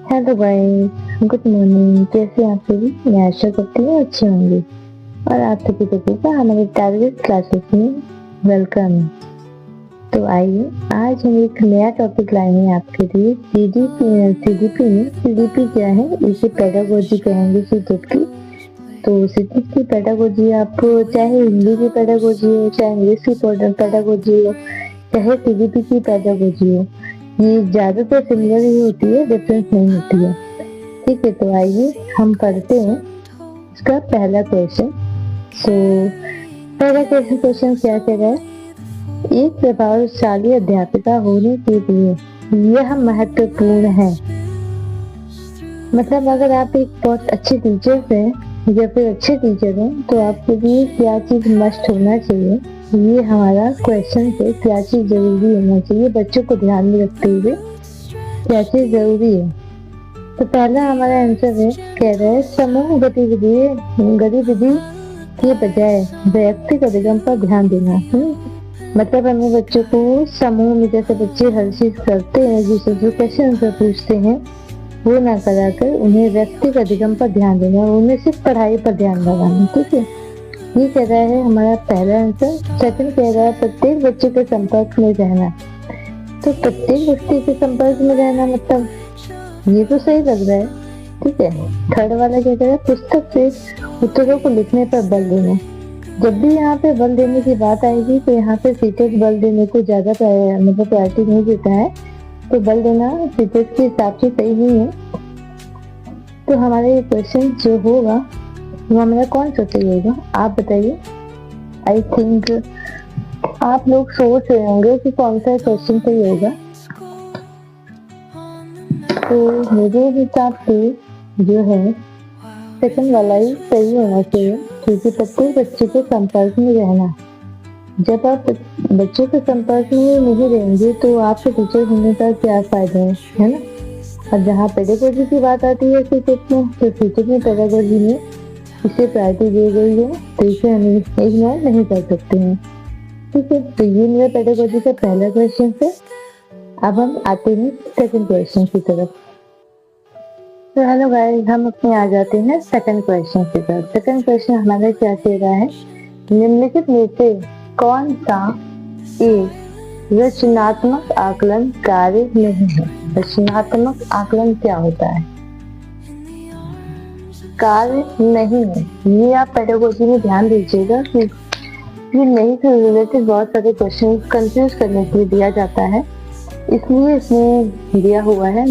Hello guys, good morning. कैसे हैं आप सभी? मैं आशा करती हूँ अच्छे होंगे और आप सभी का हमारे टारगेट क्लासेस में वेलकम। तो आइए आज हम एक नया टॉपिक लाए हैं आपके लिए। सीडीपी क्या है, इसे पेडागोजी कहेंगे सीटेट की। तो सीटेट की पेडागोजी आप चाहे हिंदी की पेडागोजी हो, चाहे इंग्लिश की पेडागोजी हो, चाहे सीडीपी की पेडागोजी हो, ये ज्यादातर सिमिलर ही होती है, डिफरेंस नहीं होती है। ठीक है, तो आइए हम पढ़ते हैं इसका पहला क्वेश्चन। सो पहला क्वेश्चन क्या कह रहा है? एक प्रभावशाली अध्यापिका होने के लिए यह महत्वपूर्ण है। मतलब अगर आप एक बहुत अच्छे टीचर हैं या फिर अच्छे टीचर हैं तो आपके लिए क्या चीज मस्ट होना चाहिए, ये हमारा क्वेश्चन है। क्या चीज जरूरी होना चाहिए बच्चों को ध्यान में रखते हुए, क्या चीज जरूरी है? तो पहला हमारा आंसर है, कह रहा है समूह गतिविधि के बजाय वैयक्तिक अधिगम पर ध्यान देना। मतलब हमें बच्चों को समूह में, जैसे बच्चे हर चीज करते हैं, दूसरे से क्वेश्चन पूछते हैं, वो ना कराकर उन्हें व्यक्तिगत अधिगम पर ध्यान देना, उन्हें सिर्फ पढ़ाई पर ध्यान लगाना। ठीक है, ये कह रहा है हमारा पहला आंसर। सेकंड कह रहा है प्रत्येक बच्चे के संपर्क में रहना। तो प्रत्येक व्यक्ति के संपर्क में रहना मतलब ये तो सही लग रहा है। ठीक है, थर्ड वाला क्या कह रहा है? पुस्तक से उत्तरों को लिखने पर बल देना। जब भी यहाँ पे बल देने की बात आएगी तो यहाँ पे सीटेट बल देने को ज्यादा मतलब प्रायोरिटी नहीं देता है, तो बल देना सीटेट के हिसाब से सही नहीं है। तो हमारा ये क्वेश्चन जो होगा वो हमारा कौन सा सही होगा, आप बताइए। आई थिंक आप लोग सोच रहे होंगे कि कौन सा क्वेश्चन सही होगा। तो मेरे हिसाब से जो है सेकंड वाला ही सही होना चाहिए, क्योंकि प्रत्येक बच्चे के संपर्क में रहना। जब आप बच्चों के संपर्क में नहीं रहेंगे तो आपके टीचर होने का क्या फायदा है ना? और जहाँ पेडागोजी की बात आती है सीटेट में, तो सीटेट में पेडागोजी में इसे प्रायोरिटी दी गई है, तो इसे हम इग्नोर नहीं कर सकते हैं। ठीक है, तो ये मेरा पेडागोजी का पहला क्वेश्चन है। अब हम आते हैं सेकंड क्वेश्चन की तरफ। तो हेलो गाइस, हम अपने आ जाते हैं सेकंड क्वेश्चन की तरफ। सेकंड क्वेश्चन हमारा क्या कह रहा है? निम्नलिखित में से कौन सा एक रचनात्मक आकलन कार्य नहीं है? रचनात्मक आकलन क्या होता है? कार्य नहीं है। ये आप पेडागोजी में ध्यान दीजिएगा कि ये नहीं से रिलेटेड बहुत सारे क्वेश्चन कंफ्यूज करने के लिए दिया जाता है, इसलिए इसमें दिया हुआ है।